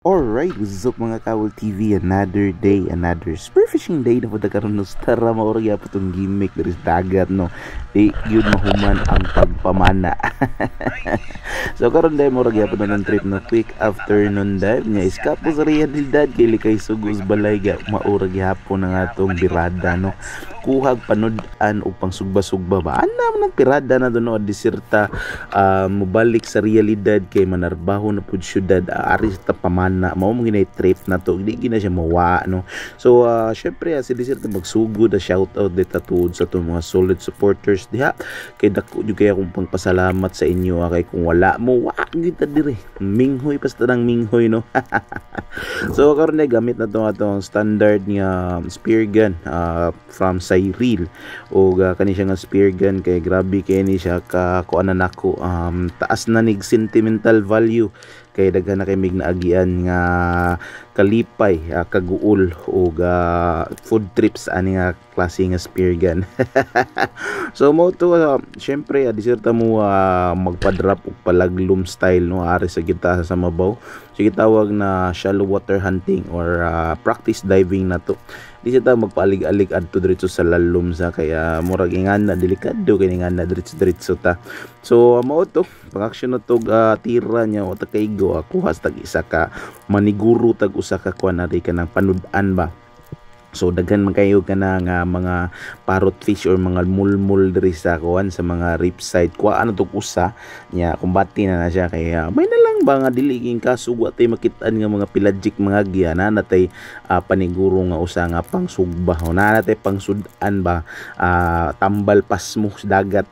Alright, what's up mga Kawal TV? Another day, another spearfishing day na po karon no tara maurya po itong gimmick dari sa dagat no. Di yun mahuman ang pagpamana. So karon day maurya po ng trip no quick afternoon dive nya iskap po sa realidad kay likay sugos balay ga maurya hapon ng atong birada no. Kuhag panudan o pang sugba-sugba ba ana man pirada na doon no diserta mubalik sa realidad kay manarbaho na pud syudad ari sa pamana mao mo ginay trip na to di gina siya mawa no. So syempre si diserta magsugod shout out dita tuod sa to mga solid supporters diha kay dako jud kay akong pangpasalamat sa inyo kay kung wala mo wa kita dire minghoy basta nang minghoy no. So karon na gamit na to atong standard nga spear gun from Cyril o kani siya nga spear gun kay grabe kay ni siya ka kuanan nako taas na nig sentimental value kay daghan na kay mig naagian nga kalipay kaguol o food trips ani nga klase nga spear gun. So mo to syempre diserta mo magpa-drop og palaglum style no ari sa kita sa mabaw. Sige tawag na shallow water hunting or practice diving na to. Di siya magpaalig-alig adto diretso sa lalom sa kaya murag ingana delikado kay ingana diretso ta. So mao to pang-action na to tira nya o takaigo ako hastag isa ka maniguro tag usa ka kuan ari ka nang panudan ba. So daghan man kayo kana nga mga parrot fish or mga mulmul diri sa kuan sa mga reef side kuha ano tog usa nya kumbati na siya kaya may na lang ba nga dili king kasugwa tay makitaan nga mga pelagic mga giya na natay paniguro nga usa nga pang sugba na natay pang sudan ba tambal pas mo sa dagat.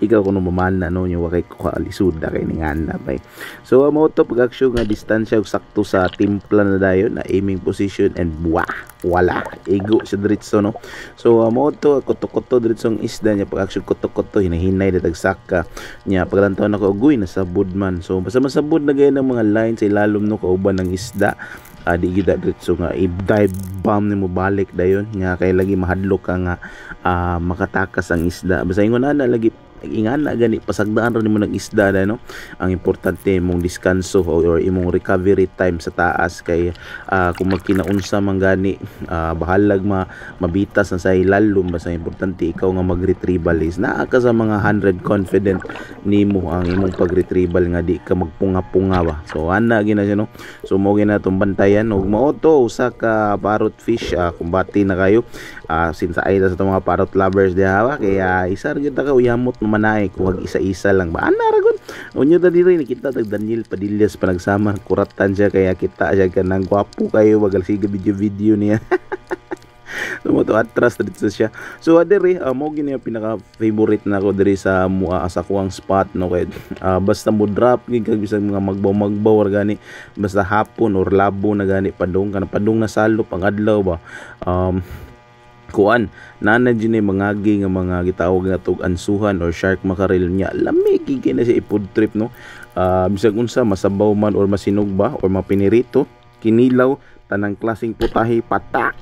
Ikaw kuno mamana no nya wakay ko alisud kay ningana bay. So mo to pag-action nga distansya ug sakto sa timpla na dayon na aiming position and wala igo sa diretso no. So mo to kuto-kuto diretsong isda nya pag-action kuto-kuto hinahinay datag saka nya paglantaw na ko ugoy na sabud man. So basta masabud na gaya ng mga line sa ilalom no kauban ng isda di gida diretso nga i-dive bomb nimo balik dayon nga kay lagi mahadlok ka nga makatakas ang isda basta ingon ana lagi ingana gani pasagdaan ra nimo ng isda na no. Ang importante mong diskanso or imong recovery time sa taas kay kung magkinaunsa man gani bahalag mabitas na sa ilalom basta importante ikaw nga mag-retrieval is naa ka sa mga 100 confident nimo ang imong pag-retrieval nga di ka magpunga-punga ba. So ana gina siya no. So mo gina tong bantayan ug mao to usa ka parrot fish kumbati na kayo since ay sa mga parrot lovers diha kaya isar gyud ka uyamot manay kung isa-isa lang ba ana ragon unyo ta diri nakita tag Daniel Padillas pa nagsama kuratan siya kaya kita siya kanang gwapo kayo wagal sige video niya. Tumoto atras dito siya. So diri mo gini ang pinaka favorite na ko diri sa sa kuang spot no kay basta mo drop gid kag bisag mga magbaw gani basta hapon or labo na gani padung na salop ang adlaw ba kuan nanay dinay mangagi nga mga gitawag nga tug ansuhan or shark mackerel nya lami gigay na siya i-food trip no. Bisag unsa masabaw man or masinog ba or mapinirito kinilaw tanang klaseng putahe patak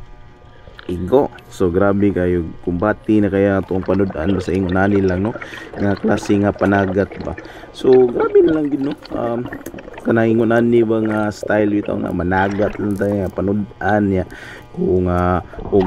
igo. So grabe kayo kumbati na kaya tuong panudan sa ingon nani lang no nga klase nga panagat ba. So grabe na lang gid no kanang ingon nani ba nga style bitaw nga managat lang tayo panudan niya kung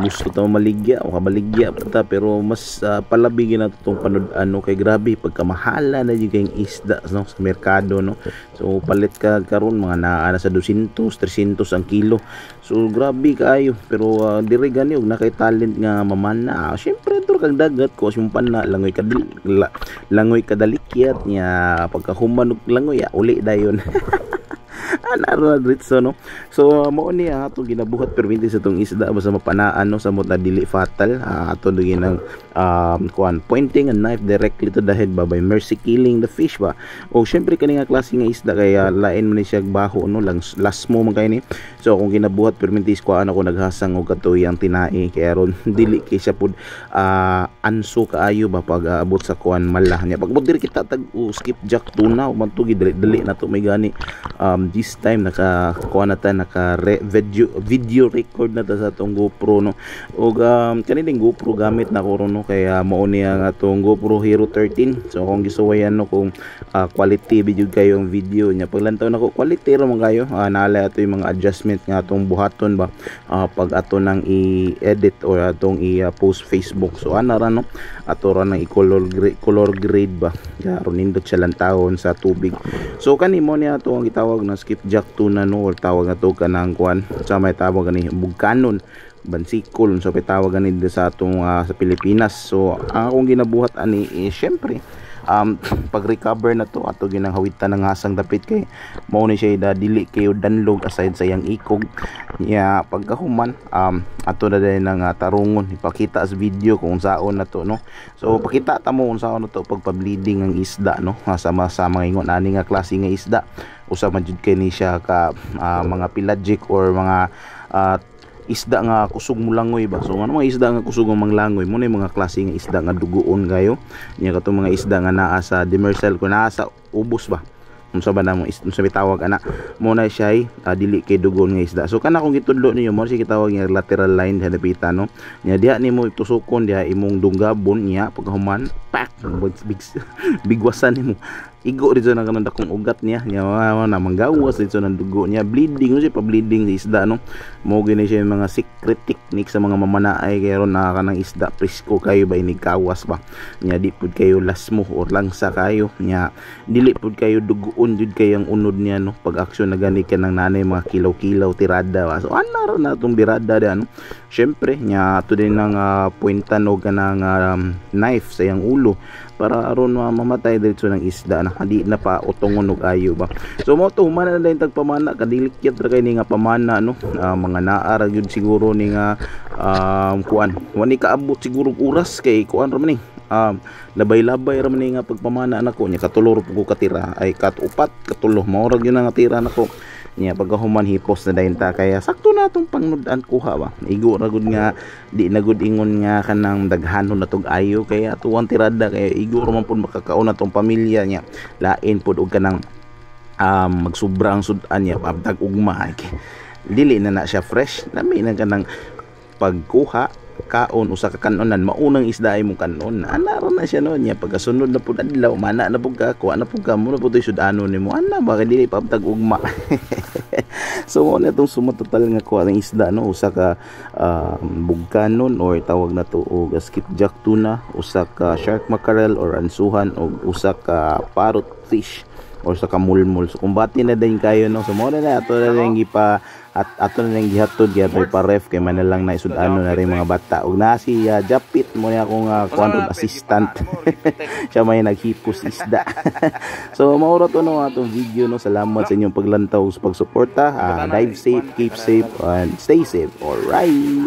gusto ta maligya o kabaligya ta pero mas palabigin na itong panudan no kay grabe pagkamahala na yung kayong isda no sa merkado no. So palit ka karon mga naa sa 200 300 ang kilo. So grabe kaayo pero dire gani og nakay talent nga mamana syempre dur kag dagat ko sumpan na langoy kadalikyat niya pagkahuman og langoy uli dayon. Ana dritso no. So mao ni ato ginabuhat perminti sa tong isda basta mapanaan no samot na dili fatal ato ginang kuan pointing a knife directly to the head ba by mercy killing the fish ba. O syempre kani nga klase nga isda kaya lain man ni siya baho no lang last mo man kay ni. So kung ginabuhat perminti ko ako naghasang og katuyang tinai kaya ron dili kay siya pud anso kaayo ba pag abot sa kuan mala niya pag diri kita tag skip jack tuna man to gidali na to may gani this time nakakuha na ta, video record na ta sa atong GoPro, no. Og kanilang GoPro gamit na ko no, kaya mao ni ang atong GoPro Hero 13. So kung gisuwayan no kung quality video kayo ang video nya, paglantaw nako quality ra man kayo. Naala ato yung mga adjustment nga atong buhaton ba pag ato nang i-edit or atong i-post Facebook. So ana ra no, ato ra nang i-color grade ba, kaya nindot siya lantawon sa tubig. So kani mo niya ato ang gitawag na skipjack tuna no, or tawag ato kanang kuan sa may tawag ani bugkanon, bansikol, so pitawag ani sa atong sa Pilipinas. So ang akong ginabuhat ani syempre pag recover na to ato ginanghawitan ng hasang dapit kay mao ni siya dili kayo danlog aside sa yang ikog nya. Pagkahuman ato na din ng tarungon ipakita sa video kung saon na to, no. So pakita ta mo kung saon na to pagpa-bleeding ang isda, no, sa mga ingon ani nga klase nga isda. Usa man jud kay ni siya ka mga pelagic or mga isda nga kusog mo langoy ba. So ano mga isda nga kusog mo manglangoy mo na mga klase nga isda nga dugoon kayo nya, katong mga isda nga naa sa demersal ko naa sa ubos ba, unsa ba na mo unsa bitawag ana mo na siya dili kay dugon nga isda. So kana kung gitudlo niyo mo siya gitawag nga lateral line sa dapitan, no, nya diha nimo tusukon diha imong dunggabon nya pagkahuman pak bigwasan nimo igo dito na kanang dakong ugat niya na manggawas dito ng dugo niya, bleeding siya pa bleeding sa isda, no. Mo gini siya yung mga secret technique sa mga mamanaay kayo na kanang isda presko kayo ba inigkawas ba niya, di pud kayo lasmo or langsa kayo niya, dili pud kayo dugoon jud kayo ang unod niya, no, pag aksyon na gani ka ng nanay mga kilaw-kilaw tirada ba. So ana ra na itong birada da, no. Syempre nya to din ng puwentan o kanang knife sa yang ulo para aron mamatay diretso ng isda na hindi na pa utongon og ayo ba. So mo to humana na din tagpamana kadilikyat ra kay ni nga pamana, no. Mga naara gyud siguro ni nga kuan wani kaabot siguro oras kay kuan ra man ni labay-labay ra man ni nga pagpamana nako nya katulor ko katira ay katupat katulo mao ra gyud nga tira nako nya. Pagkahuman hipos na dayon ta kaya sakto na tong pangnudan kuha ba, igo ra gud nga di na gud ingon nga kanang daghanon na tog ayo kaya tuwang tirada kaya igo ra man pud makakaon na tong pamilya nya, lain pud og kanang magsobrang sudan nya pabdag ugma dili na siya fresh lami na kanang pagkuha kaon usa ka kanonan maunang isda ay mo kanon ana ra na siya no nya. Pagkasunod na pud adlaw mana na pud ka kuha na pud ka mo na pud sudano nimo ana ba kay dili pabtag ugma. So mo na tong sumatotal nga kuha ng isda, no, usa ka bugkanon or tawag na to og skipjack tuna, usa ka shark mackerel or ansuhan o usa ka parrot fish or sa kamulmul. So kumbati na din kayo, no. So mo na ato na lang gipa at ato na lang gihatod gyapon pa ref kay man lang na isud-ano na rin mga bata. Ug na si Japit mo ni akong control assistant. Siya may naghipos isda. So maura to no atong video, no. Salamat sa inyong paglantaw sa pagsuporta. Dive safe, keep safe and stay safe. All right.